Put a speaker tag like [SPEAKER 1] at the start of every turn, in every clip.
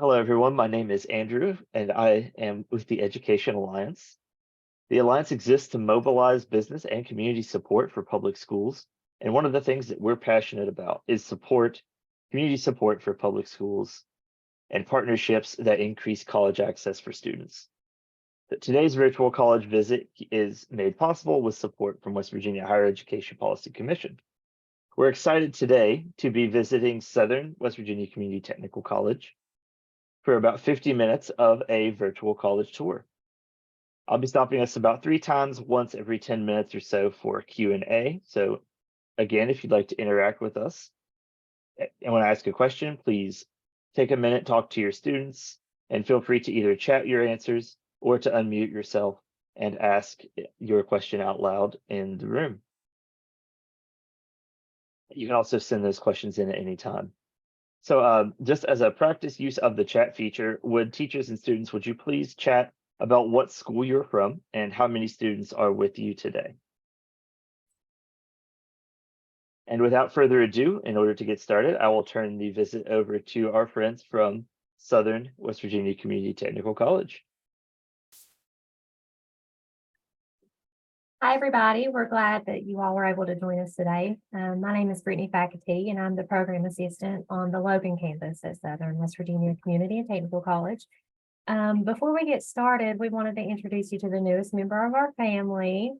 [SPEAKER 1] Hello, everyone. My name is Andrew, and I am with the Education Alliance. The Alliance exists to mobilize business and community support for public schools. And one of the things that we're passionate about is community support for public schools and partnerships that increase college access for students. Today's virtual college visit is made possible with support from West Virginia Higher Education Policy Commission. We're excited today to be visiting Southern West Virginia Community Technical College for about 50 minutes of a virtual college tour. I'll be stopping us about 3 times, once every 10 minutes or so for Q&A. So again, if you'd like to interact with us and want to ask a question, please take a minute, talk to your students, and feel free to either chat your answers or to unmute yourself and ask your question out loud in the room. You can also send those questions in at any time. So just as a practice use of the chat feature, would teachers and students, would you please chat about what school you're from and how many students are with you today? And without further ado, in order to get started, I will turn the visit over to our friends from Southern West Virginia Community Technical College.
[SPEAKER 2] Hi, everybody. We're glad that you all were able to join us today. My name is Brittany Faculty, and I'm the program assistant on the Logan campus at Southern West Virginia Community and Technical College. Before we get started, we wanted to introduce you to the newest member of our family.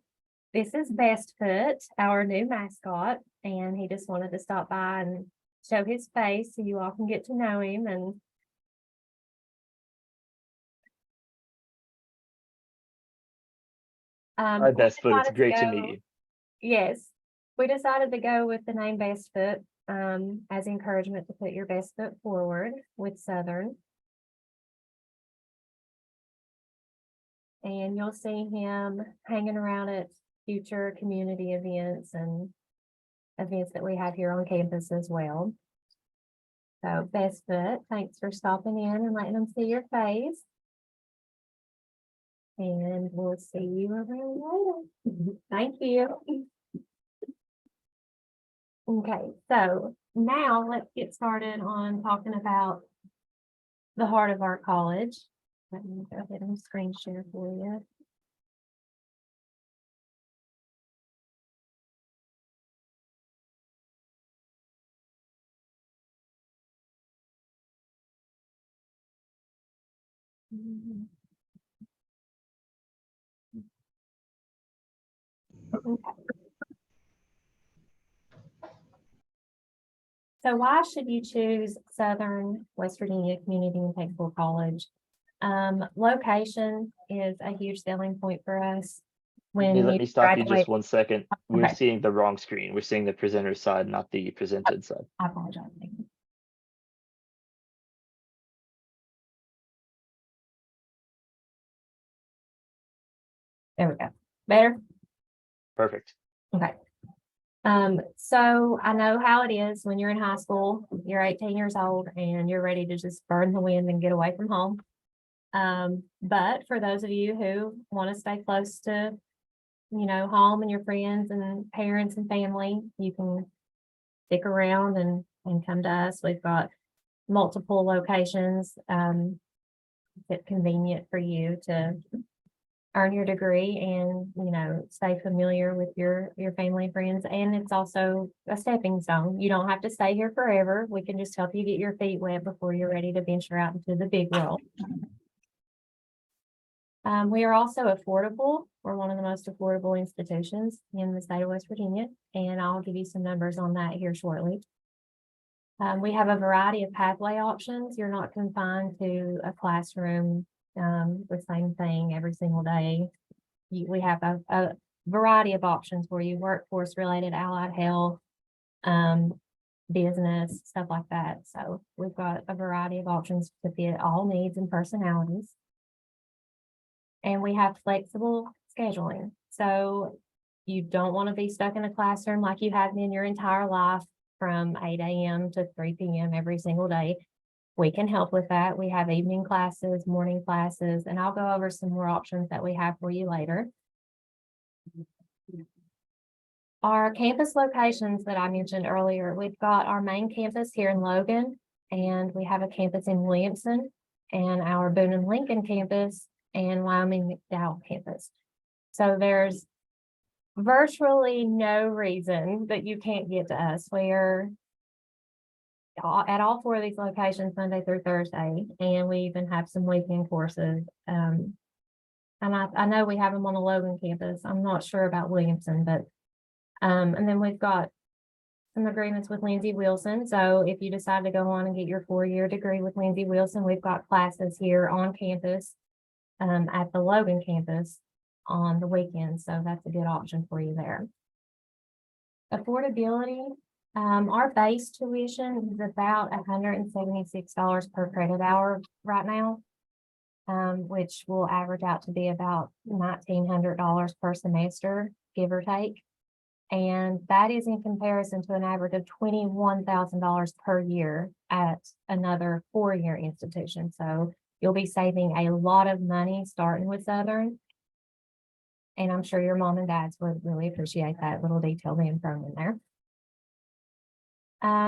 [SPEAKER 2] This is Bestfoot, our new mascot, and he just wanted to stop by and show his face so you all can get to know him. And
[SPEAKER 1] Hi,
[SPEAKER 2] we
[SPEAKER 1] Bestfoot. It's
[SPEAKER 2] decided to
[SPEAKER 1] great to
[SPEAKER 2] go-
[SPEAKER 1] meet you.
[SPEAKER 2] Yes, we decided to go with the name Bestfoot as encouragement to put your best foot forward with Southern. And you'll see him hanging around at future community events and events that we have here on campus as well. So Bestfoot, thanks for stopping in and letting them see your face. And we'll see you around later. Thank you. Okay, so now let's get started on talking about the heart of our college. Let me go ahead and screen share for you. Okay. So why should you choose Southern West Virginia Community and Technical College? Location is a huge selling point for us. When
[SPEAKER 1] Hey, let
[SPEAKER 2] you
[SPEAKER 1] me stop you
[SPEAKER 2] graduate,
[SPEAKER 1] just 1 second. We're
[SPEAKER 2] Okay.
[SPEAKER 1] seeing the wrong screen. We're seeing the presenter side, not the presented side.
[SPEAKER 2] I apologize. There we go. Better?
[SPEAKER 1] Perfect.
[SPEAKER 2] Okay. So I know how it is when you're in high school, you're 18 years old and you're ready to just burn the wind and get away from home. But for those of you who want to stay close to, home and your friends and parents and family, you can stick around and come to us. We've got multiple locations, that's convenient for you to earn your degree and, stay familiar with your family and friends. And it's also a stepping stone. You don't have to stay here forever. We can just help you get your feet wet before you're ready to venture out into the big world. We are also affordable. We're one of the most affordable institutions in the state of West Virginia, and I'll give you some numbers on that here shortly. We have a variety of pathway options. You're not confined to a classroom, the same thing every single day. We have a variety of options for you: workforce related, allied health, business, stuff like that. So we've got a variety of options to fit all needs and personalities. And we have flexible scheduling. So you don't want to be stuck in a classroom like you have been your entire life from 8 a.m. to 3 p.m. every single day. We can help with that. We have evening classes, morning classes, and I'll go over some more options that we have for you later. Our campus locations that I mentioned earlier, we've got our main campus here in Logan. and we have a campus in Williamson, and our Boone and Lincoln campus, and Wyoming McDowell campus. So there's virtually no reason that you can't get to us. We're at all four of these locations Monday through Thursday, and we even have some weekend courses. And I know we have them on the Logan campus. I'm not sure about Williamson, but and then we've got some agreements with Lindsey Wilson. So if you decide to go on and get your 4-year degree with Lindsey Wilson, we've got classes here on campus at the Logan campus on the weekends. So that's a good option for you there. Affordability. Our base tuition is about $176 per credit hour right now, which will average out to be about $1,900 per semester, give or take. And that is in comparison to an average of $21,000 per year at another 4-year institution. So you'll be saving a lot of money starting with Southern. And I'm sure your mom and dads would really appreciate that little detail being thrown in there.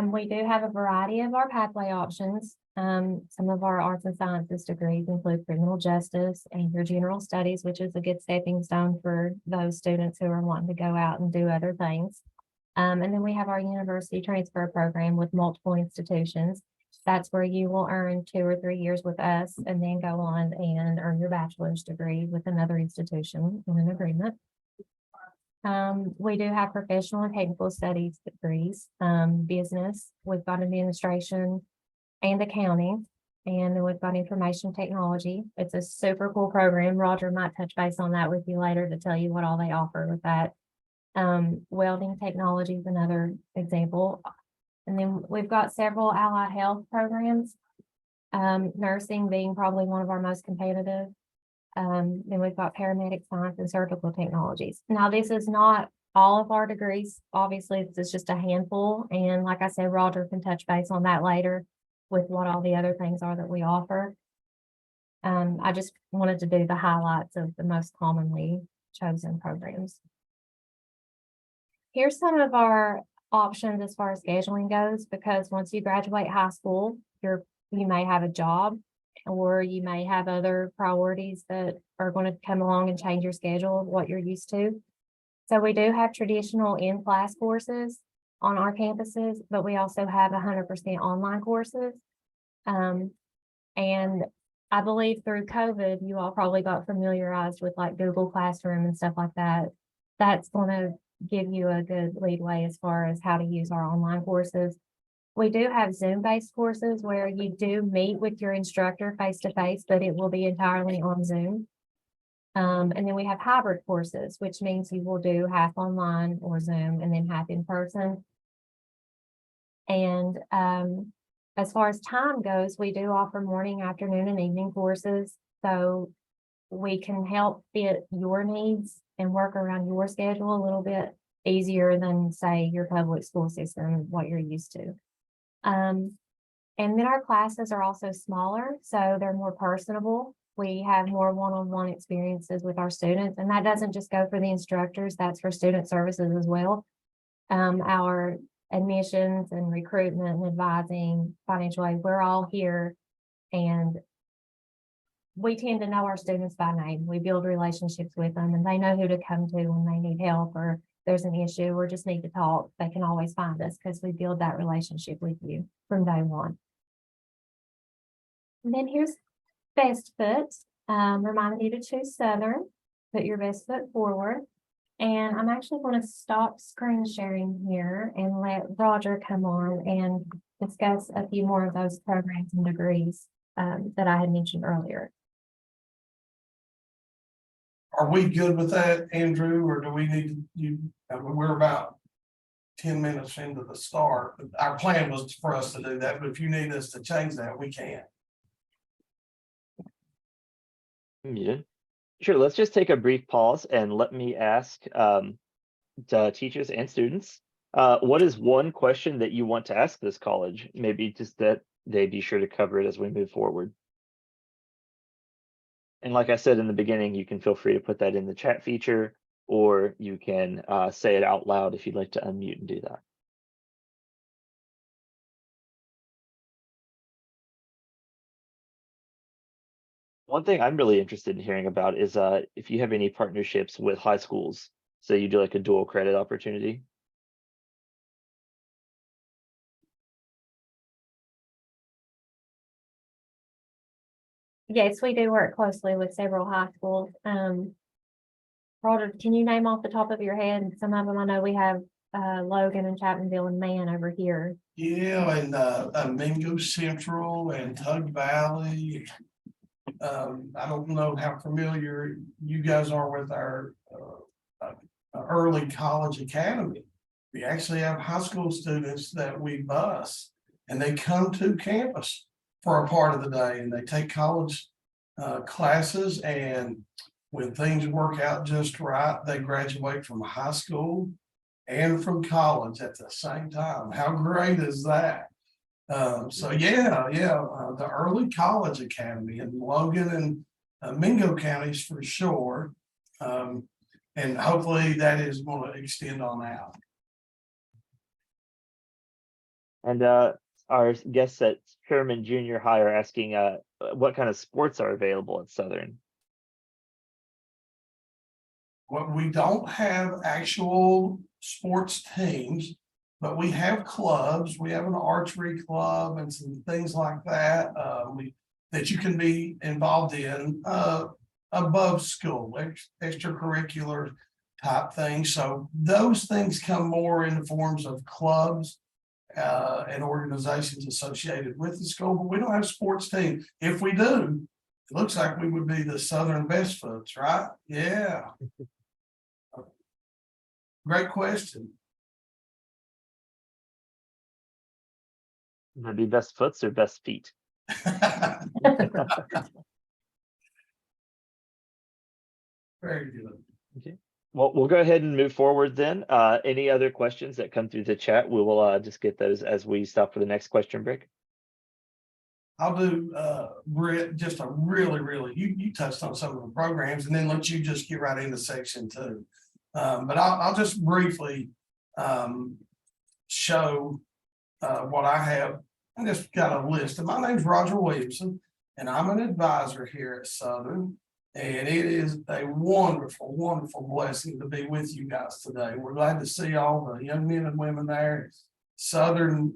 [SPEAKER 2] We do have a variety of our pathway options. Some of our arts and sciences degrees include criminal justice and your general studies, which is a good stepping stone for those students who are wanting to go out and do other things. And then we have our university transfer program with multiple institutions. That's where you will earn 2 or 3 years with us and then go on and earn your bachelor's degree with another institution in an agreement. We do have professional and technical studies degrees, business, we've got administration and accounting, and then we've got information technology. It's a super cool program. Roger might touch base on that with you later to tell you what all they offer with that. Welding technology is another example. And then we've got several allied health programs, nursing being probably one of our most competitive. Then we've got paramedic science and surgical technologies. Now, this is not all of our degrees. Obviously, this is just a handful. And like I said, Roger can touch base on that later with what all the other things are that we offer. I just wanted to do the highlights of the most commonly chosen programs. Here's some of our options as far as scheduling goes, because once you graduate high school, you may have a job, or you may have other priorities that are going to come along and change your schedule of what you're used to. So we do have traditional in-class courses on our campuses, but we also have 100% online courses. And I believe through COVID, you all probably got familiarized with like Google Classroom and stuff like that. That's going to give you a good leadway as far as how to use our online courses. We do have Zoom-based courses where you do meet with your instructor face-to-face, but it will be entirely on Zoom. And then we have hybrid courses, which means you will do half online or Zoom and then half in person. And as far as time goes, we do offer morning, afternoon, and evening courses. So we can help fit your needs and work around your schedule a little bit easier than, say, your public school system, what you're used to. And then our classes are also smaller, so they're more personable. We have more one-on-one experiences with our students, and that doesn't just go for the instructors, that's for student services as well. Our admissions and recruitment and advising, financial aid, we're all here, and we tend to know our students by name. We build relationships with them, and they know who to come to when they need help or there's an issue or just need to talk. They can always find us because we build that relationship with you from day one. And then here's Best Foot, reminding you to choose Southern, put your best foot forward. And I'm actually going to stop screen sharing here and let Roger come on and discuss a few more of those programs and degrees that I had mentioned earlier.
[SPEAKER 3] Are we good with that, Andrew, or do we need you? I mean, we're about 10 minutes into the start. Our plan was for us to do that, but if you need us to change that, we can.
[SPEAKER 1] Yeah, sure. Let's just take a brief pause and let me ask the teachers and students, what is one question that you want to ask this college? Maybe just that they be sure to cover it as we move forward. And like I said in the beginning, you can feel free to put that in the chat feature, or you can say it out loud if you'd like to unmute and do that. One thing I'm really interested in hearing about is if you have any partnerships with high schools. So you do like a dual credit opportunity.
[SPEAKER 2] Yes, we do work closely with several high schools. Rhoda, can you name off the top of your head? Some of them I know we have, Logan and Chapmanville and Man over here.
[SPEAKER 3] Yeah, and Mingo Central and Tug Valley. I don't know how familiar you guys are with our early college academy. We actually have high school students that we bus and they come to campus for a part of the day and they take college classes, and when things work out just right, they graduate from high school and from college at the same time. How great is that? So yeah, the early college academy in Logan and Mingo counties for sure. And hopefully that is going to extend on out.
[SPEAKER 1] And our guests at Sherman Junior High are asking what kind of sports are available at Southern.
[SPEAKER 3] Well, we don't have actual sports teams, but we have clubs. We have an archery club and some things like that that you can be involved in above school, extracurricular type things. So those things come more in the forms of clubs and organizations associated with the school, but we don't have a sports team. If we do, it looks like we would be the Southern Best Foots, right? Yeah. Great question.
[SPEAKER 1] Would it be best foots or best feet?
[SPEAKER 3] Very good.
[SPEAKER 1] Okay. Well, we'll go ahead and move forward then. Any other questions that come through the chat? We will just get those as we stop for the next question break.
[SPEAKER 3] I'll do Britt, just a really, you touched on some of the programs and then let you just get right into section 2. But I'll just briefly show what I have. I just got a list. And my name's Roger Williamson, and I'm an advisor here at Southern. And it is a wonderful blessing to be with you guys today. We're glad to see all the young men and women there. Southern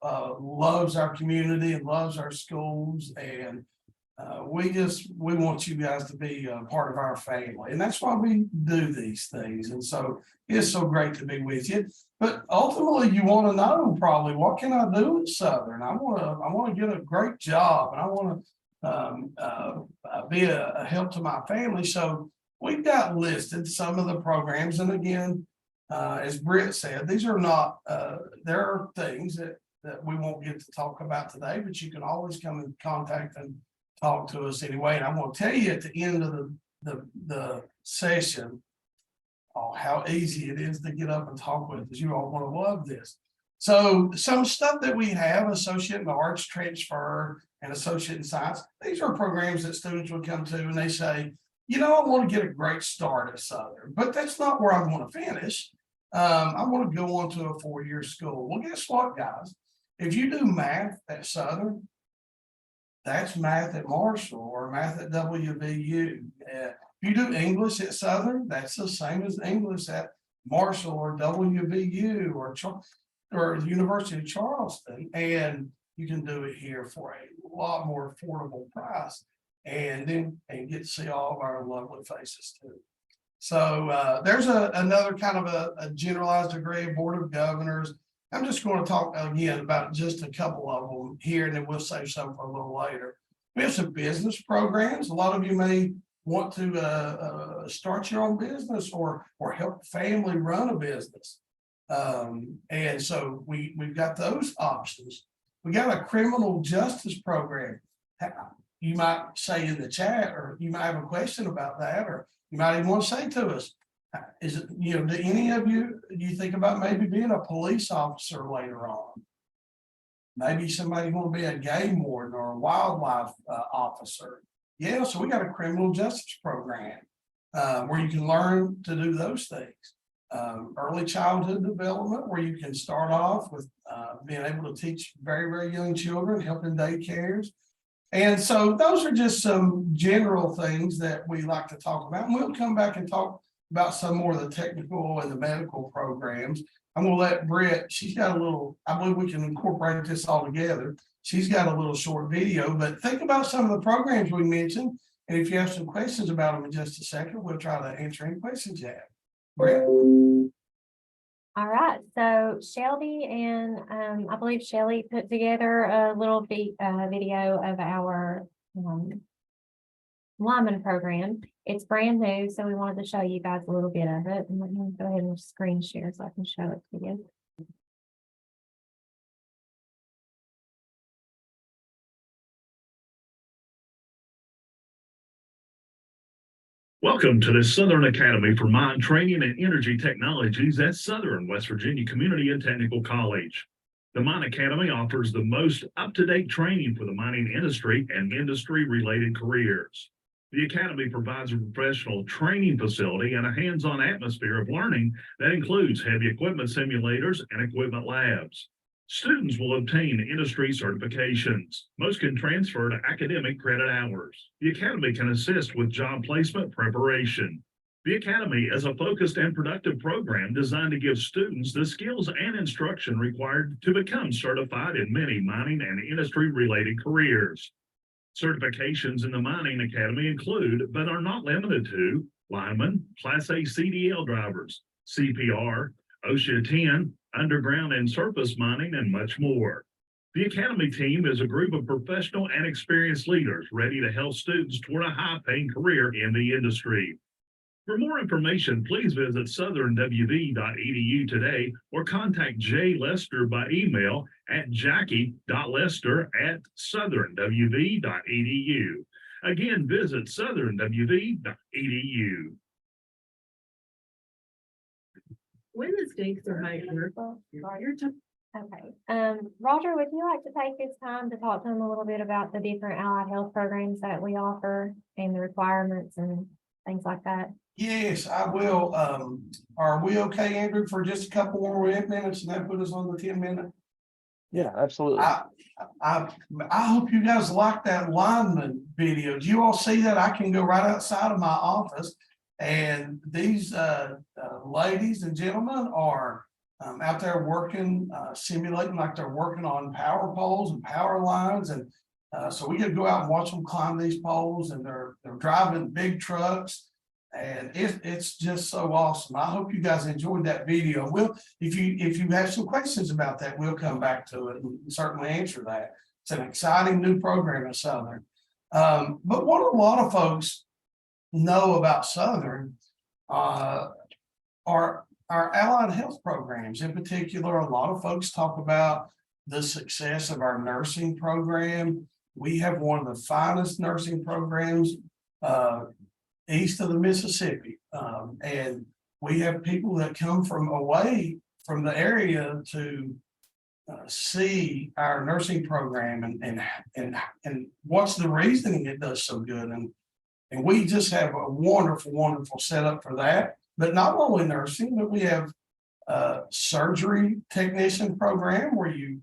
[SPEAKER 3] loves our community and loves our schools, and we want you guys to be a part of our family, and that's why we do these things. And so it's so great to be with you. But ultimately, you want to know probably, what can I do at Southern? I want to get a great job, and I want to be a help to my family. So we've got listed some of the programs, and again, as Britt said, these are not, there are things that we won't get to talk about today, but you can always come in contact and talk to us anyway. And I'm going to tell you at the end of the session, how easy it is to get up and talk with us. You all want to love this. So some stuff that we have, Associate in Arts Transfer and Associate in Science, these are programs that students would come to and they say, I want to get a great start at Southern, but that's not where I want to finish. I want to go on to a 4-year school. Well, guess what, guys? If you do math at Southern, that's math at Marshall or math at WVU. If you do English at Southern, that's the same as English at Marshall or WVU or the University of Charleston. And you can do it here for a lot more affordable price, and get to see all of our lovely faces too. So there's another kind of a generalized degree of Board of Governors. I'm just going to talk again about just a couple of them here, and then we'll save some for a little later. We have some business programs. A lot of you may want to start your own business or help family run a business. And so we've got those options. We got a criminal justice program. You might say in the chat, or you might have a question about that, or you might even want to say to us, is it, do any of you think about maybe being a police officer later on? Maybe somebody want to be a game warden or a wildlife officer. Yeah, so we got a criminal justice program where you can learn to do those things. Early childhood development, where you can start off with being able to teach very young children, helping daycares. And so those are just some general things that we like to talk about. And we'll come back and talk about some more of the technical and the medical programs. I'm gonna let Britt, she's got a little, I believe we can incorporate this all together. She's got a little short video, but think about some of the programs we mentioned. And if you have some questions about them in just a second, we'll try to answer any questions you have. Britt?
[SPEAKER 2] All right, so Shelby and I believe Shelley put together a little video of our lineman program. It's brand new, so we wanted to show you guys a little bit of it. And let me go ahead and screen share so I can show it to you.
[SPEAKER 4] Welcome to the Southern Academy for Mine Training and Energy Technologies at Southern West Virginia Community and Technical College. The Mine Academy offers the most up-to-date training for the mining industry and industry-related careers. The Academy provides a professional training facility and a hands-on atmosphere of learning that includes heavy equipment simulators and equipment labs. Students will obtain industry certifications. Most can transfer to academic credit hours. The Academy can assist with job placement preparation. The Academy is a focused and productive program designed to give students the skills and instruction required to become certified in many mining and industry-related careers. Certifications in the Mining Academy include, but are not limited to, lineman, Class A CDL drivers, CPR, OSHA 10, underground and surface mining, and much more. The Academy team is a group of professional and experienced leaders ready to help students toward a high-paying career in the industry. For more information, please visit southernwv.edu today or contact Jay Lester by email at jackie.lester@southernwv.edu. Again, visit southernwv.edu.
[SPEAKER 5] When the stakes are higher,
[SPEAKER 2] Okay, Roger, would you like to take this time to talk to them a little bit about the different allied health programs that we offer and the requirements and things like that?
[SPEAKER 3] Yes, I will. Are we okay, Andrew, for just a couple more minutes and that put us on the 10-minute?
[SPEAKER 1] Yeah, absolutely.
[SPEAKER 3] I hope you guys like that lineman video. Do you all see that? I can go right outside of my office and these ladies and gentlemen are out there working, simulating like they're working on power poles and power lines. And so we get to go out and watch them climb these poles, and they're driving big trucks. And it's just so awesome. I hope you guys enjoyed that video. If you have some questions about that, we'll come back to it and certainly answer that. It's an exciting new program at Southern. But what a lot of folks know about Southern are our allied health programs. In particular, a lot of folks talk about the success of our nursing program. We have one of the finest nursing programs east of the Mississippi. And we have people that come from away from the area to see our nursing program and what's the reasoning it does so good. And we just have a wonderful setup for that. But not only nursing, but we have a surgery technician program where you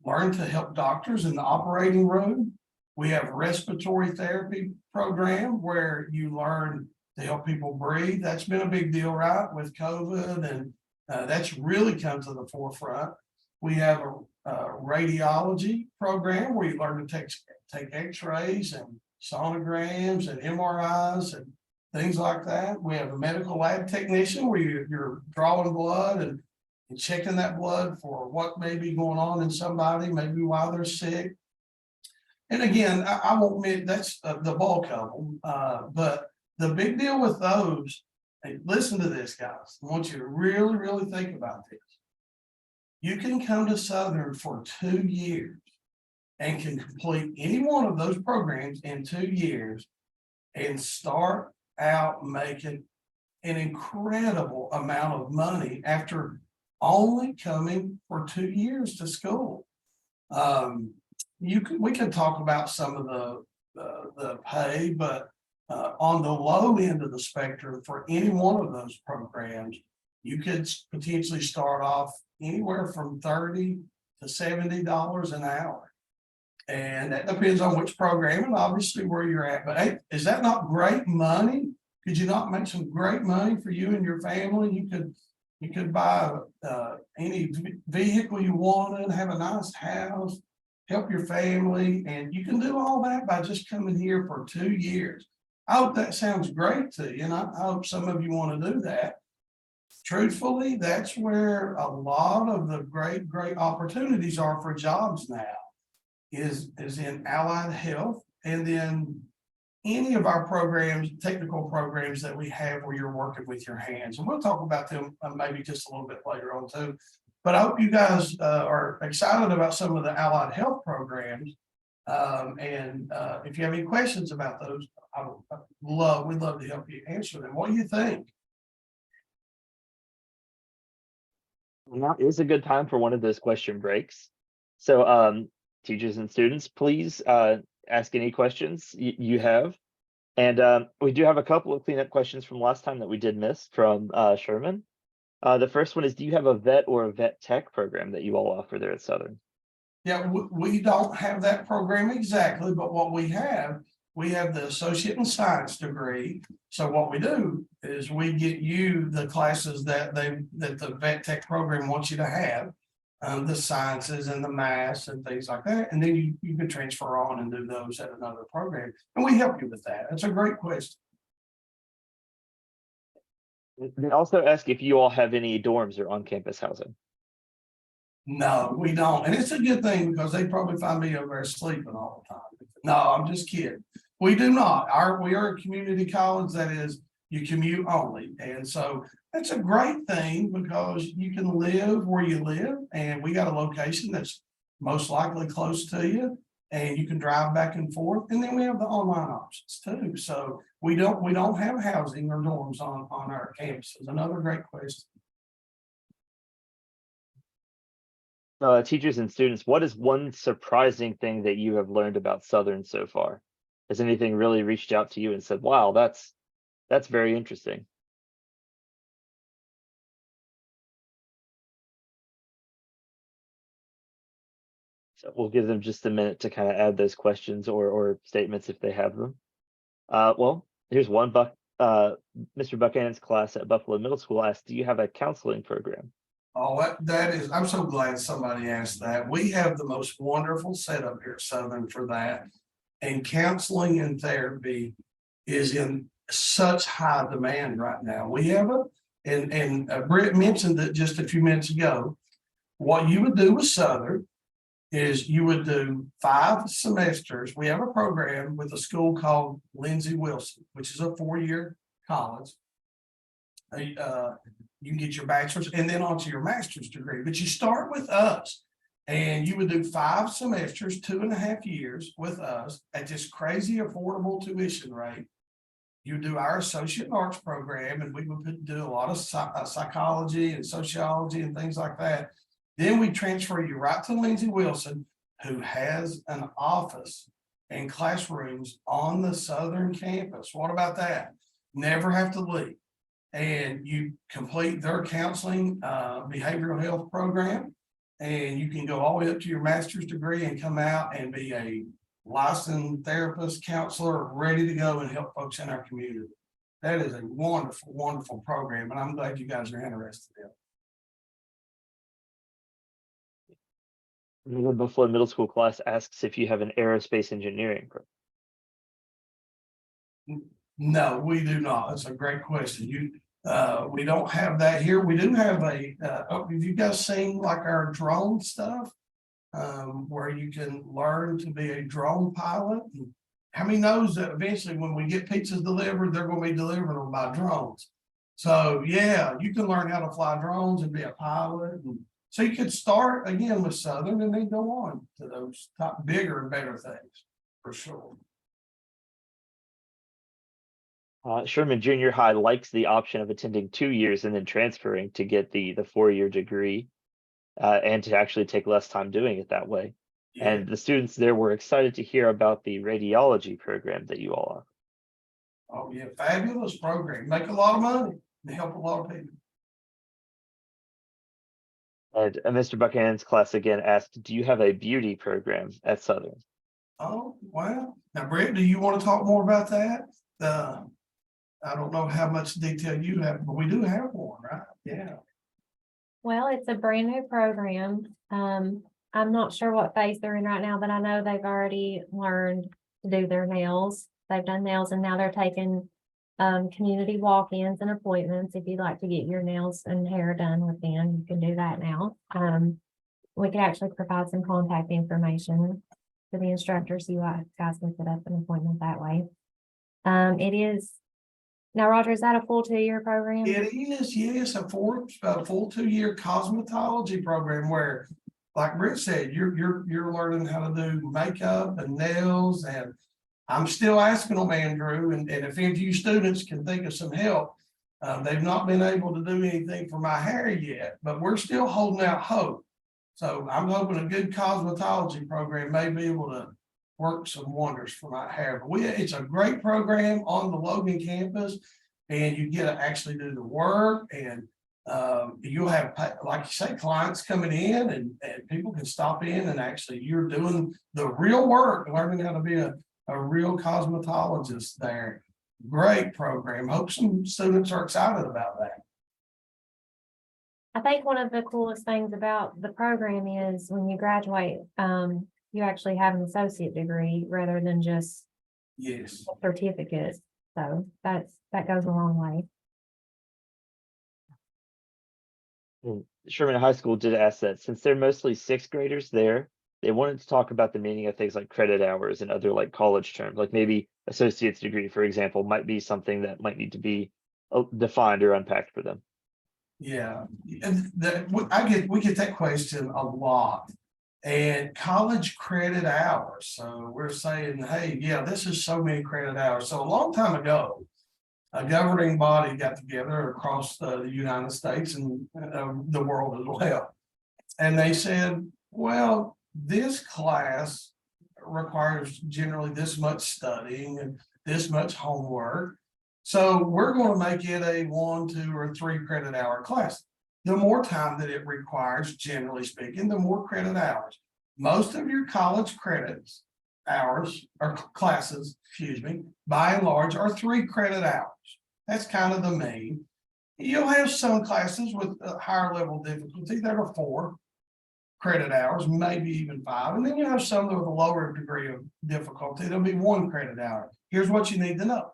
[SPEAKER 3] learn to help doctors in the operating room. We have a respiratory therapy program where you learn to help people breathe. That's been a big deal, right, with COVID, and that's really come to the forefront. We have a radiology program where you learn to take x-rays and sonograms and MRIs and things like that. We have a medical lab technician where you're drawing blood and checking that blood for what may be going on in somebody, maybe while they're sick. And again, I won't admit that's the bulk of them, but the big deal with those, hey, listen to this, guys. I want you to really think about this. You can come to Southern for 2 years and can complete any one of those programs in 2 years and start out making an incredible amount of money after only coming for 2 years to school. We can talk about some of the pay, but on the low end of the spectrum for any one of those programs, you could potentially start off anywhere from $30 to $70 an hour. And that depends on which program and obviously where you're at. But hey, is that not great money? Could you not make some great money for you and your family? You could buy any vehicle you wanted, have a nice house, help your family, and you can do all that by just coming here for 2 years. I hope that sounds great to you, and I hope some of you want to do that. Truthfully, that's where a lot of the great opportunities are for jobs now. Is in allied health, and then any of our programs, technical programs that we have where you're working with your hands, and we'll talk about them maybe just a little bit later on too. But I hope you guys are excited about some of the allied health programs. If you have any questions about those, we'd love to help you answer them. What do you think?
[SPEAKER 1] Now is a good time for one of those question breaks. So teachers and students, please ask any questions you have. And we do have a couple of cleanup questions from last time that we did miss from Sherman. The first one is, do you have a vet or a vet tech program that you all offer there at Southern?
[SPEAKER 3] Yeah, we don't have that program exactly, but what we have the associate in science degree. So what we do is we get you the classes that the vet tech program wants you to have, the sciences and the maths and things like that. And then you can transfer on and do those at another program. And we help you with that. That's a great question.
[SPEAKER 1] They also ask if you all have any dorms or on-campus housing.
[SPEAKER 3] No, we don't. And it's a good thing because they probably find me over there sleeping all the time. No, I'm just kidding. We do not. We are a community college that is, you commute only. And so that's a great thing because you can live where you live, and we got a location that's most likely close to you, and you can drive back and forth. And then we have the online options too. So we don't have housing or dorms on our campuses. Another great question.
[SPEAKER 1] Teachers and students, what is one surprising thing that you have learned about Southern so far? Has anything really reached out to you and said, wow, that's very interesting? So we'll give them just a minute to kind of add those questions or statements if they have them. Well, here's one. Mr. Buchanan's class at Buffalo Middle School asked, do you have a counseling program?
[SPEAKER 3] Oh, that is, I'm so glad somebody asked that. We have the most wonderful setup here at Southern for that. And counseling and therapy is in such high demand right now. We have and Britt mentioned that just a few minutes ago. What you would do with Southern is you would do 5 semesters. We have a program with a school called Lindsey Wilson, which is a 4-year college. You can get your bachelor's and then onto your master's degree, but you start with us, and you would do 5 semesters, 2.5 years with us at this crazy affordable tuition rate. You do our associate in arts program, and we would do a lot of psychology and sociology and things like that. Then we transfer you right to Lindsey Wilson, who has an office and classrooms on the Southern campus. What about that? Never have to leave. And you complete their counseling, behavioral health program, and you can go all the way up to your master's degree and come out and be a licensed therapist, counselor, ready to go and help folks in our community. That is a wonderful, wonderful program, and I'm glad you guys are interested in it.
[SPEAKER 1] The Buffalo Middle School class asks if you have an aerospace engineering program.
[SPEAKER 3] No, we do not. That's a great question. We don't have that here. We do have have you guys seen like our drone stuff? Where you can learn to be a drone pilot. And how many knows that eventually when we get pizzas delivered, they're going to be delivered them by drones. So yeah, you can learn how to fly drones and be a pilot. And so you could start again with Southern and then go on to those top bigger and better things for sure.
[SPEAKER 1] Sherman Junior High likes the option of attending 2 years and then transferring to get the 4-year degree, and to actually take less time doing it that way.
[SPEAKER 3] Yeah.
[SPEAKER 1] And the students there were excited to hear about the radiology program that you all offer.
[SPEAKER 3] Oh yeah, fabulous program. Make a lot of money and help a lot of people.
[SPEAKER 1] And Mr. Buchanan's class again asked, do you have a beauty program at Southern?
[SPEAKER 3] Oh, wow. Now, Brett, do you want to talk more about that? I don't know how much detail you have, but we do have one, right? Yeah.
[SPEAKER 2] Well, it's a brand new program. I'm not sure what phase they're in right now, but I know they've already learned to do their nails. They've done nails and now they're taking community walk-ins and appointments. If you'd like to get your nails and hair done with them, you can do that now. We could actually provide some contact information for the instructors. You guys can set up an appointment that way. It is. Now, Roger, is that a full 2-year program?
[SPEAKER 3] It is, yes, a full 2-year cosmetology program where, like Britt said, you're learning how to do makeup and nails, and I'm still asking them, Andrew, and if any of you students can think of some help. They've not been able to do anything for my hair yet, but we're still holding out hope. So I'm hoping a good cosmetology program may be able to work some wonders for my hair. But it's a great program on the Logan campus, and you get to actually do the work, and you'll have, like you say, clients coming in, and people can stop in and actually you're doing the real work, learning how to be a real cosmetologist there. Great program. Hope some students are excited about that.
[SPEAKER 2] I think one of the coolest things about the program is when you graduate, you actually have an associate degree rather than just
[SPEAKER 3] Yes.
[SPEAKER 2] a certificate. So that goes a long way.
[SPEAKER 1] Sherman High School did ask that since they're mostly sixth graders there, they wanted to talk about the meaning of things like credit hours and other like college terms, like maybe associate's degree, for example, might be something that might need to be defined or unpacked for them.
[SPEAKER 3] Yeah, and we get that question a lot. And college credit hours, so we're saying, hey, yeah, this is so many credit hours. So a long time ago, a governing body got together across the United States and the world as well. And they said, well, this class requires generally this much studying and this much homework. So we're going to make it a 1, 2, or 3 credit hour class. The more time that it requires, generally speaking, the more credit hours. Most of your college credits hours or classes, excuse me, by and large are 3 credit hours. That's kind of the mean. You'll have some classes with a higher level difficulty that are 4 credit hours, maybe even 5. And then you have some that with a lower degree of difficulty, there'll be 1 credit hour. Here's what you need to know.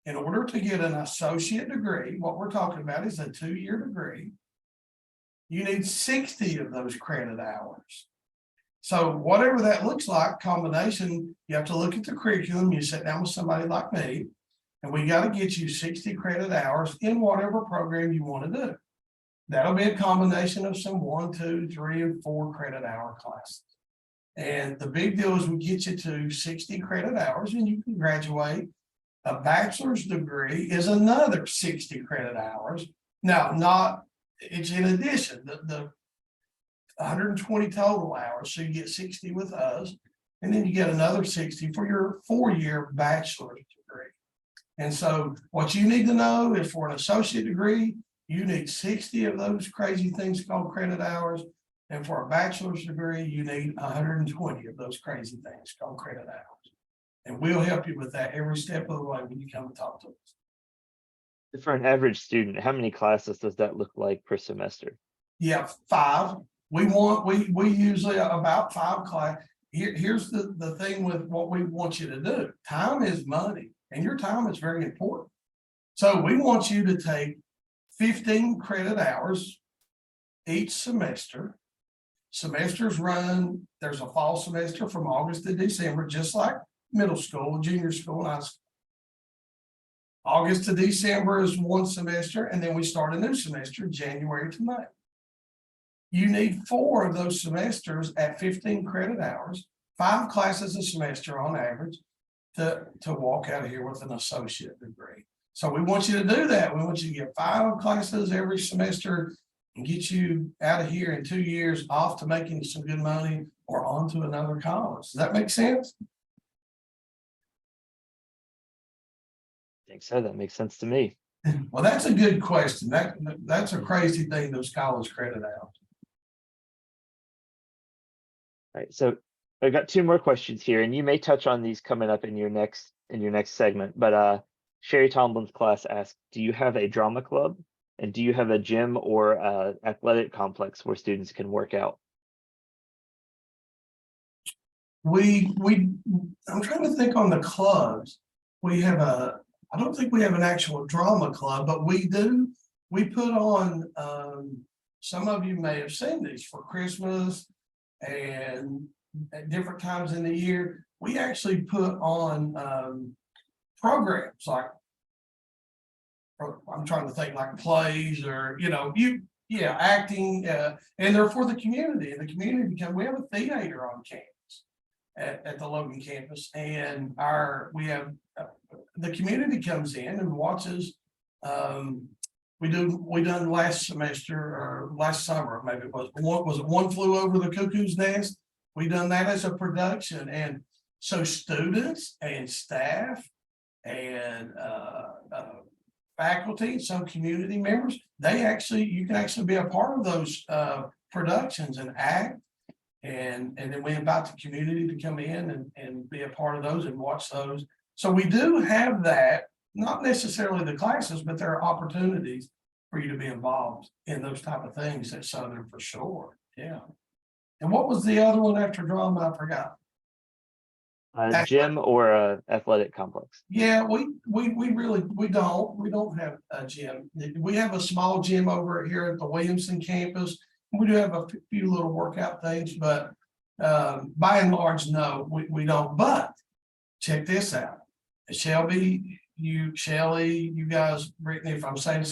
[SPEAKER 3] In order to get an associate degree, what we're talking about is a 2-year degree. You need 60 of those credit hours. So whatever that looks like, combination, you have to look at the curriculum. You sit down with somebody like me, and we got to get you 60 credit hours in whatever program you want to do. That'll be a combination of some 1, 2, 3, and 4 credit hour classes. And the big deal is we get you to 60 credit hours and you can graduate. A bachelor's degree is another 60 credit hours. Now, it's in addition, the 120 total hours. So you get 60 with us, and then you get another 60 for your 4-year bachelor's degree. And so what you need to know is for an associate degree, you need 60 of those crazy things called credit hours. And for a bachelor's degree, you need 120 of those crazy things called credit hours. And we'll help you with that every step of the way when you come and talk to us.
[SPEAKER 1] For an average student, how many classes does that look like per semester?
[SPEAKER 3] Yeah, 5. We usually about 5 class. Here's the thing with what we want you to do. Time is money, and your time is very important. So we want you to take 15 credit hours each semester. Semesters run, there's a fall semester from August to December, just like middle school, junior school, and high school. August to December is 1 semester, and then we start a new semester, January to May. You need 4 of those semesters at 15 credit hours, 5 classes a semester on average, to walk out of here with an associate degree. So we want you to do that. We want you to get 5 classes every semester and get you out of here in 2 years off to making some good money or on to another college. Does that make sense?
[SPEAKER 1] I think so. That makes sense to me.
[SPEAKER 3] Well, that's a good question. That's a crazy thing, those college credit hours.
[SPEAKER 1] Right. So I got two more questions here, and you may touch on these coming up in your next segment, but Sherry Tomlin's class asked, do you have a drama club? And do you have a gym or athletic complex where students can work out?
[SPEAKER 3] I'm trying to think on the clubs. I don't think we have an actual drama club, but we put on, some of you may have seen these for Christmas and at different times in the year. We actually put on, programs like, I'm trying to think like plays or, acting, and they're for the community, and the community we have a theater on campus. At the Logan campus, and the community comes in and watches. We done last semester or last summer, maybe it was One Flew Over the Cuckoo's Nest. We done that as a production, and so students and staff and faculty, some community members, you can actually be a part of those productions and act. And then we invite the community to come in and be a part of those and watch those. So we do have that, not necessarily the classes, but there are opportunities for you to be involved in those type of things at Southern for sure. Yeah. And what was the other one after drama? I forgot.
[SPEAKER 1] Gym or athletic complex?
[SPEAKER 3] Yeah, we don't have a gym. We have a small gym over here at the Williamson campus. We do have a few little workout things, but by and large, no, we don't. But check this out. Shelby, Shelley, you guys, Brittany, if I'm saying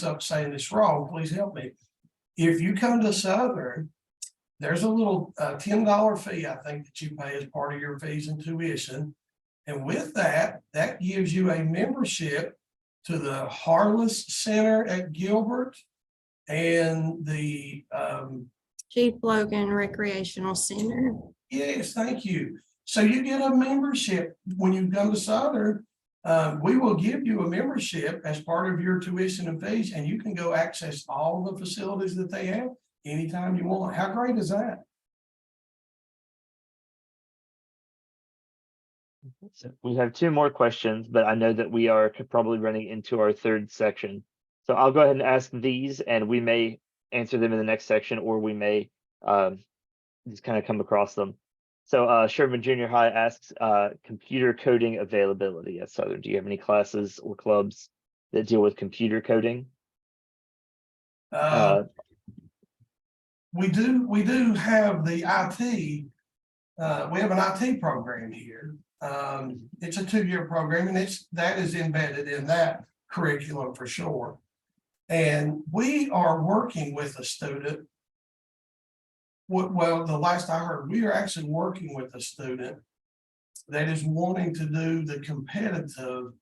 [SPEAKER 3] this wrong, please help me. If you come to Southern, there's a little $10 fee, I think, that you pay as part of your fees and tuition. And with that gives you a membership to the Harless Center at Gilbert and the
[SPEAKER 6] Chief Logan Recreational Center.
[SPEAKER 3] yes, thank you. So you get a membership when you come to Southern. We will give you a membership as part of your tuition and fees, and you can go access all the facilities that they have anytime you want. How great is that?
[SPEAKER 1] So we have two more questions, but I know that we are probably running into our third section. So I'll go ahead and ask these, and we may answer them in the next section, or we may just kind of come across them. So Sherman Junior High asks computer coding availability at Southern. Do you have any classes or clubs that deal with computer coding?
[SPEAKER 3] We do have the IT. We have an IT program here. It's a 2-year program, and that is embedded in that curriculum for sure. And we are working with a student. Well, the last I heard, we are actually working with a student that is wanting to do the competitive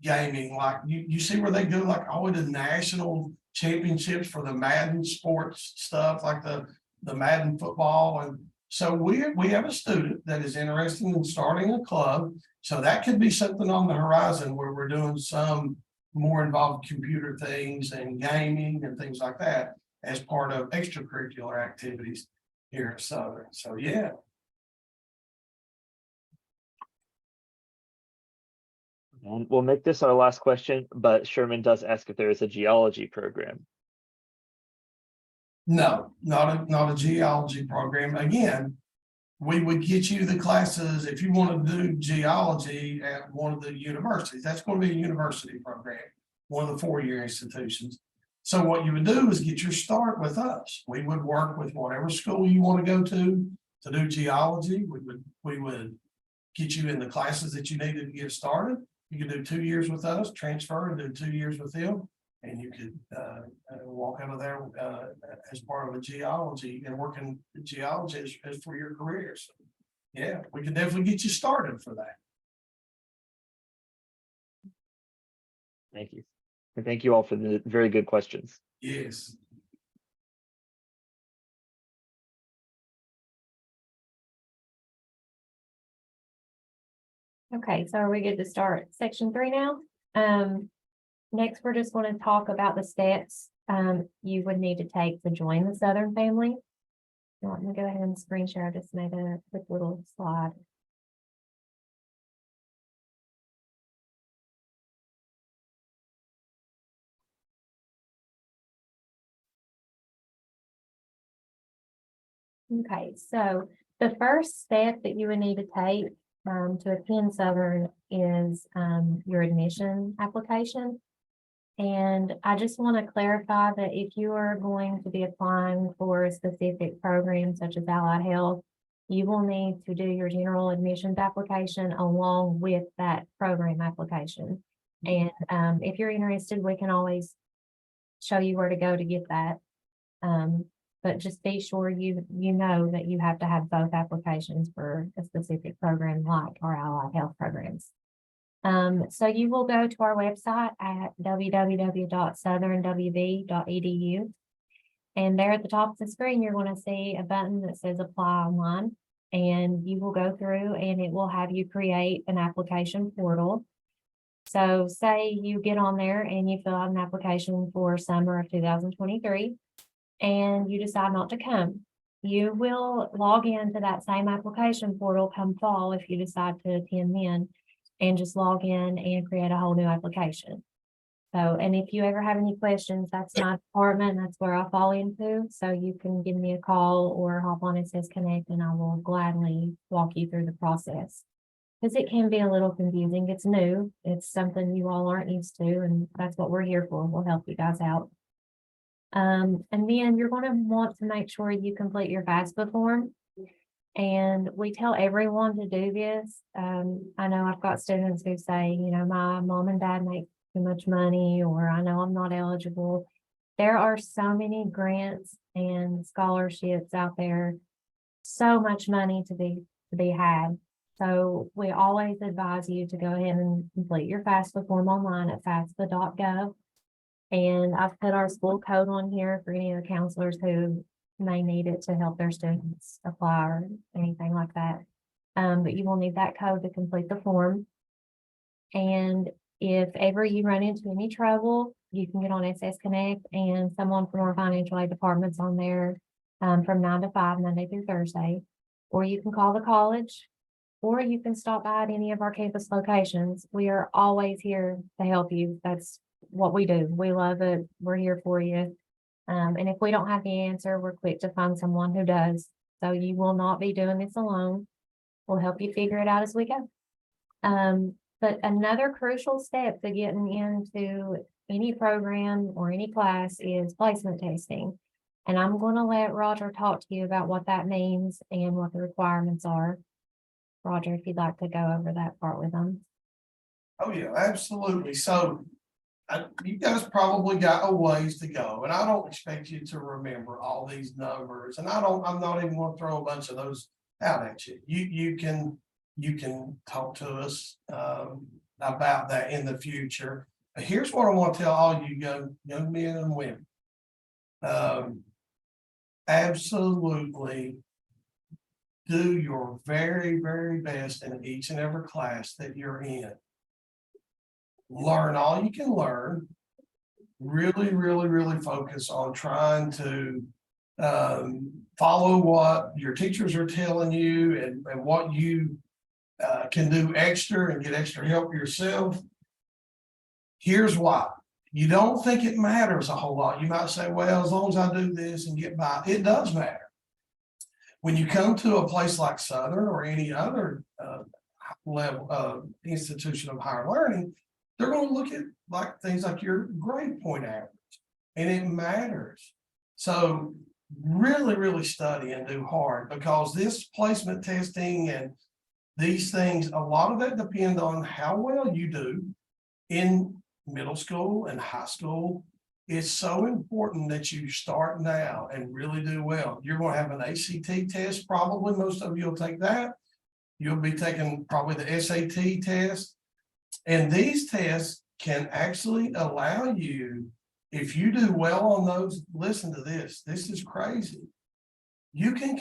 [SPEAKER 3] gaming. Like you see where they go like all the national championships for the Madden sports stuff, like the Madden football. And so we have a student that is interested in starting a club. So that could be something on the horizon where we're doing some more involved computer things and gaming and things like that as part of extracurricular activities here at Southern. So yeah.
[SPEAKER 1] And we'll make this our last question, but Sherman does ask if there is a geology program.
[SPEAKER 3] No, not a geology program. Again, we would get you the classes if you want to do geology at one of the universities. That's going to be a university program, one of the 4-year institutions. So what you would do is get your start with us. We would work with whatever school you want to go to do geology. We would get you in the classes that you needed to get started. You could do 2 years with us, transfer and do 2 years with them. And you could walk out of there as part of a geology and working geology as for your career. So yeah, we could definitely get you started for that.
[SPEAKER 1] Thank you. And thank you all for the very good questions.
[SPEAKER 3] Yes.
[SPEAKER 2] Okay, so are we good to start section 3 now? Next, we're just going to talk about the steps you would need to take to join the Southern family. You want me to go ahead and screen share? I just made a quick little slide. Okay, so the first step that you would need to take to attend Southern is your admission application. And I just want to clarify that if you are going to be applying for a specific program such as Allied Health, you will need to do your general admissions application along with that program application. And if you're interested, we can always show you where to go to get that. But just be sure you know that you have to have both applications for a specific program like our Allied Health programs. So you will go to our website at www.southernwv.edu. And there at the top of the screen, you're going to see a button that says apply online. And you will go through and it will have you create an application portal. So say you get on there and you fill out an application for summer of 2023 and you decide not to come. You will log into that same application portal come fall if you decide to attend then, and just log in and create a whole new application. So, and if you ever have any questions, that's my department, that's where I fall into. So you can give me a call or hop on SS Connect and I will gladly walk you through the process. Because it can be a little confusing. It's new. It's something you all aren't used to, and that's what we're here for. We'll help you guys out. And then you're going to want to make sure you complete your FAFSA form. And we tell everyone to do this. I know I've got students who say, you know, my mom and dad make too much money, or I know I'm not eligible. There are so many grants and scholarships out there, so much money to be had. So we always advise you to go ahead and complete your FAFSA form online at FAFSA.gov. And I've put our school code on here for any of the counselors who may need it to help their students apply or anything like that. But you will need that code to complete the form. And if ever you run into any trouble, you can get on SS Connect and someone from our financial aid department's on there from 9 to 5, Monday through Thursday. Or you can call the college, or you can stop by at any of our campus locations. We are always here to help you. That's what we do. We love it. We're here for you. And if we don't have the answer, we're quick to find someone who does. So you will not be doing this alone. We'll help you figure it out as we go. But another crucial step to getting into any program or any class is placement testing. And I'm going to let Roger talk to you about what that means and what the requirements are. Roger, if you'd like to go over that part with them.
[SPEAKER 3] Oh, yeah, absolutely. So you guys probably got a ways to go, and I don't expect you to remember all these numbers, and I'm not even going to throw a bunch of those out at you. You can talk to us about that in the future. But here's what I want to tell all you young men and women. Absolutely do your very, very best in each and every class that you're in. Learn all you can learn. Really, really, really focus on trying to follow what your teachers are telling you and what you can do extra and get extra help yourself. Here's why. You don't think it matters a whole lot. You might say, well, as long as I do this and get by, it does matter. When you come to a place like Southern or any other level institution of higher learning, they're going to look at things like your grade point average, and it matters. So really, really study and do hard, because this placement testing and these things, a lot of that depend on how well you do in middle school and high school. It's so important that you start now and really do well. You're going to have an ACT test. Probably most of you will take that. You'll be taking probably the SAT test. And these tests can actually allow you, if you do well on those, listen to this, this is crazy. You can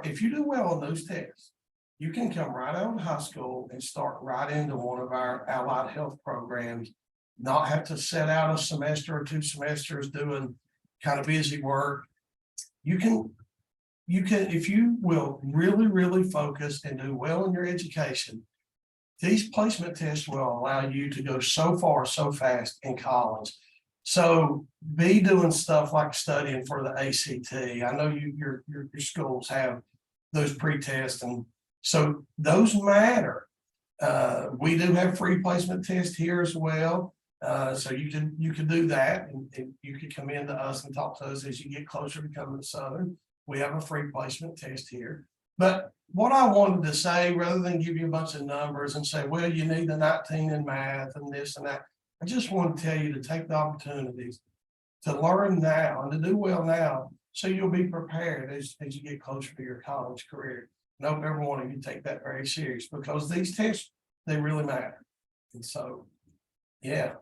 [SPEAKER 3] if you do well on those tests, you can come right out of high school and start right into one of our allied health programs, not have to set out a semester or 2 semesters doing kind of busy work. You you can, if you will really, really focus and do well in your education, these placement tests will allow you to go so far, so fast in college. So be doing stuff like studying for the ACT. I know your schools have those pre-tests, and so those matter. We do have free placement tests here as well. So you can do that, and you can come into us and talk to us as you get closer to coming to Southern. We have a free placement test here. But what I wanted to say, rather than give you a bunch of numbers and say, well, you need the 19 in math and this and that, I just want to tell you to take the opportunities to learn now and to do well now, so you'll be prepared as you get closer to your college career. I hope every one of you take that very serious, because these tests, they really matter. And so, yeah.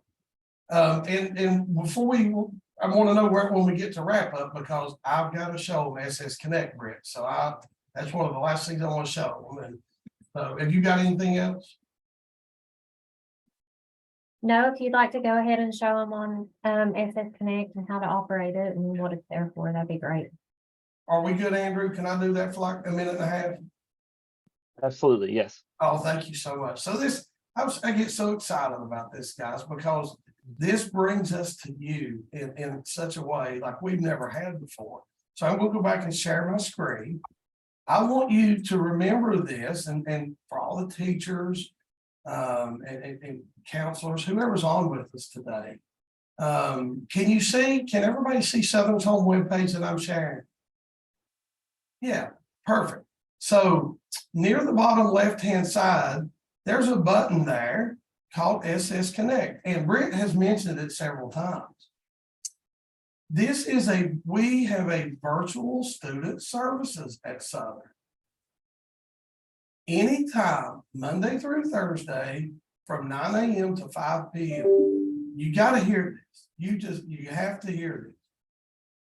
[SPEAKER 3] And before I want to know when we get to wrap up, because I've got to show them SS Connect, Brett. So that's one of the last things I want to show them. And have you got anything else?
[SPEAKER 2] No, if you'd like to go ahead and show them on SS Connect and how to operate it and what it's there for, that'd be great.
[SPEAKER 3] Are we good, Andrew? Can I do that for like a minute and a half?
[SPEAKER 1] Absolutely, yes.
[SPEAKER 3] Oh, thank you so much. So I get so excited about this, guys, because this brings us to you in such a way like we've never had before. So I'm gonna go back and share my screen. I want you to remember this, and for all the teachers and counselors, whoever's on with us today. Can everybody see Southern's home webpage that I'm sharing? Yeah, perfect. So near the bottom left-hand side, there's a button there called SS Connect, and Britt has mentioned it several times. We have a virtual student services at Southern. Anytime, Monday through Thursday, from 9 a.m. to 5 p.m. You got to hear this. You have to hear this.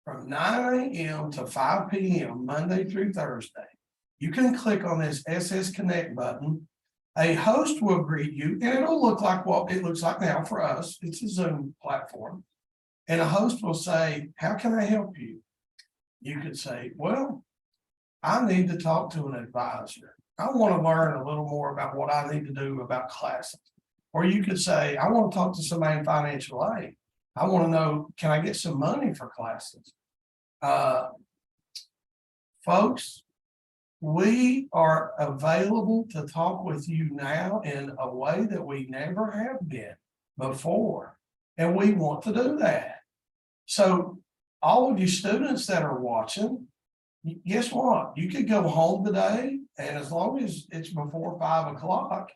[SPEAKER 3] From 9 a.m. to 5 p.m. Monday through Thursday, you can click on this SS Connect button. A host will greet you, and it'll look like what it looks like now for us. It's a Zoom platform. And a host will say, how can I help you? You could say, well, I need to talk to an advisor. I want to learn a little more about what I need to do about classes. Or you could say, I want to talk to somebody in financial aid. I want to know, can I get some money for classes? Folks, we are available to talk with you now in a way that we never have been before. And we want to do that. So all of you students that are watching, guess what? You could go home today, and as long as it's before 5 o'clock,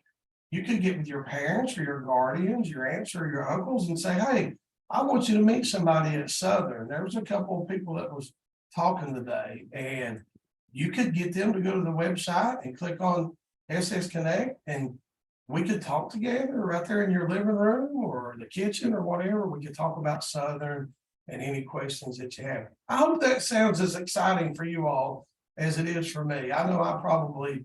[SPEAKER 3] you could get with your parents or your guardians, your aunts or your uncles, and say, hey, I want you to meet somebody at Southern. There was a couple of people that was talking today, and you could get them to go to the website and click on SS Connect, and we could talk together right there in your living room or the kitchen or whatever. We could talk about Southern and any questions that you have. I hope that sounds as exciting for you all as it is for me. I know I probably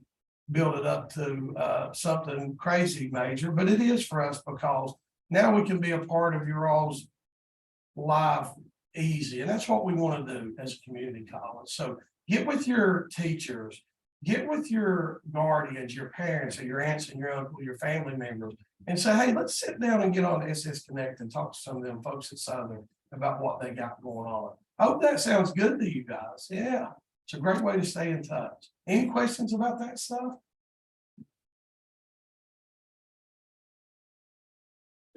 [SPEAKER 3] build it up to something crazy major, but it is for us, because now we can be a part of your all's life easy. And that's what we want to do as a community college. So get with your teachers, get with your guardians, your parents, or your aunts and your uncle, your family members, and say, hey, let's sit down and get on SS Connect and talk to some of them folks at Southern about what they got going on. I hope that sounds good to you guys. Yeah, it's a great way to stay in touch. Any questions about that stuff?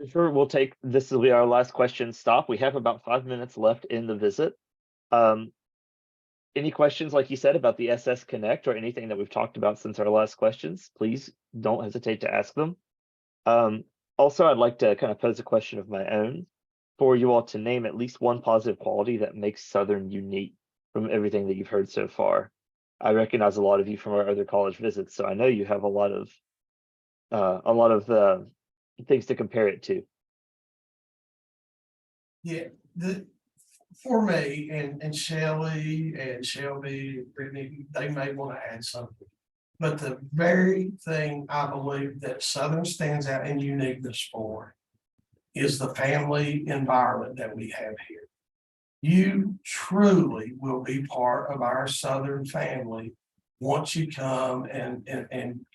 [SPEAKER 1] Sure, this will be our last question stop. We have about 5 minutes left in the visit. Any questions, like you said, about the SS Connect or anything that we've talked about since our last questions, please don't hesitate to ask them. Also, I'd like to kind of pose a question of my own for you all to name at least one positive quality that makes Southern unique from everything that you've heard so far. I recognize a lot of you from our other college visits, so I know you have a lot of things to compare it to.
[SPEAKER 3] Yeah, for me and Shelley and Shelby, Brittany, they may want to add something. But the very thing I believe that Southern stands out in uniqueness for is the family environment that we have here. You truly will be part of our Southern family once you come and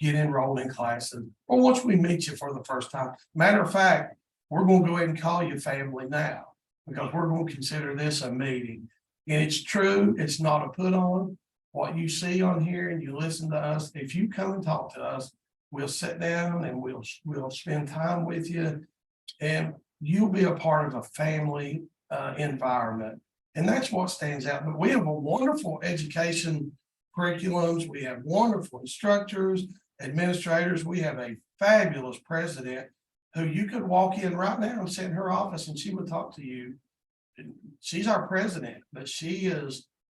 [SPEAKER 3] get enrolled in classes, or once we meet you for the first time. Matter of fact, we're gonna go ahead and call you family now, because we're gonna consider this a meeting. And it's true, it's not a put on. What you see on here and you listen to us, if you come and talk to us, we'll sit down and we'll spend time with you. And you'll be a part of a family environment. And that's what stands out. But we have a wonderful education curriculums. We have wonderful instructors, administrators. We have a fabulous president who you could walk in right now and sit in her office and she would talk to you. She's our president, but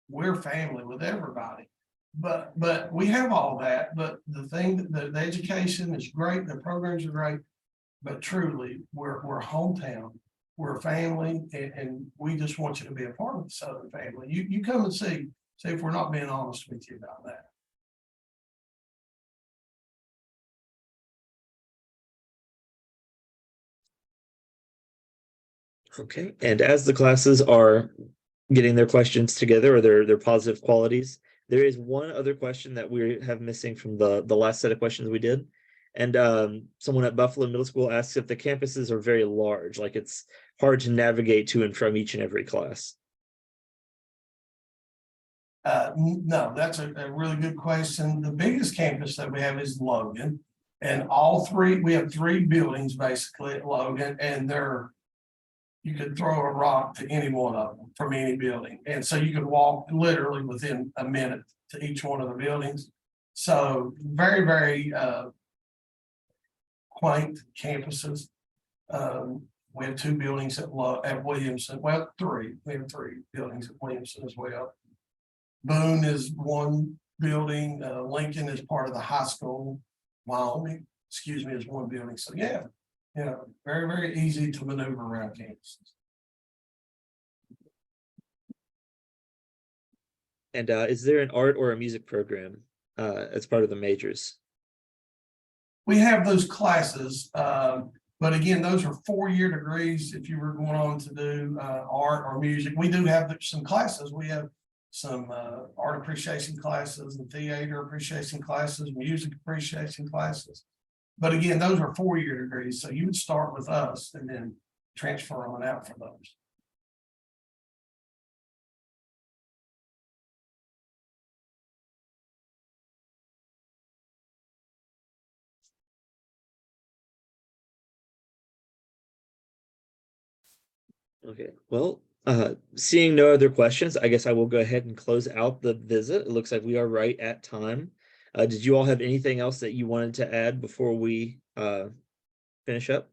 [SPEAKER 3] we're family with everybody. But we have all that. But the thing, the education is great, the programs are great. But truly, we're hometown, we're a family, and we just want you to be a part of the Southern family. You come and see if we're not being honest with you about that.
[SPEAKER 1] Okay, and as the classes are getting their questions together or their positive qualities, there is one other question that we have missing from the last set of questions we did. And someone at Buffalo Middle School asks if the campuses are very large, like it's hard to navigate to and from each and every class.
[SPEAKER 3] No, that's a really good question. The biggest campus that we have is Logan. And we have 3 buildings basically at Logan, and you could throw a rock to any one of them from any building. And so you could walk literally within a minute to each one of the buildings. So very, very quaint campuses. We have 2 buildings at Williamson. Well, 3. We have 3 buildings at Williamson as well. Boone is 1 building. Lincoln is part of the high school. Wyoming, is 1 building. So yeah, very, very easy to maneuver around campuses.
[SPEAKER 1] And is there an art or a music program as part of the majors?
[SPEAKER 3] We have those classes, but again, those are 4-year degrees. If you were going on to do art or music, we do have some classes. We have some art appreciation classes and theater appreciation classes, music appreciation classes. But again, those are 4-year degrees. So you would start with us and then transfer on out for those.
[SPEAKER 1] Okay, well, seeing no other questions, I guess I will go ahead and close out the visit. It looks like we are right at time. Did you all have anything else that you wanted to add before we finish up?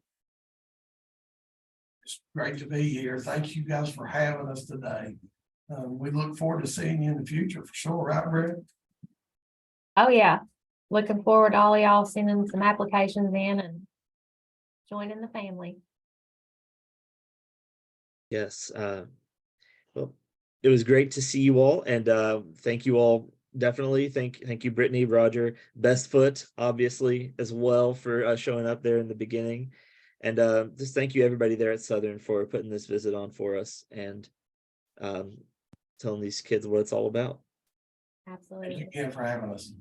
[SPEAKER 3] It's great to be here. Thank you guys for having us today. We look forward to seeing you in the future for sure, right, Brett?
[SPEAKER 2] Oh, yeah. Looking forward to all y'all sending some applications in and joining the family.
[SPEAKER 1] Yes. Well, it was great to see you all, and thank you all. Definitely thank you, Brittany, Roger, Best Foot, obviously, as well, for showing up there in the beginning. And just thank you everybody there at Southern for putting this visit on for us and telling these kids what it's all about.
[SPEAKER 2] Absolutely.
[SPEAKER 3] Thank you again for having us.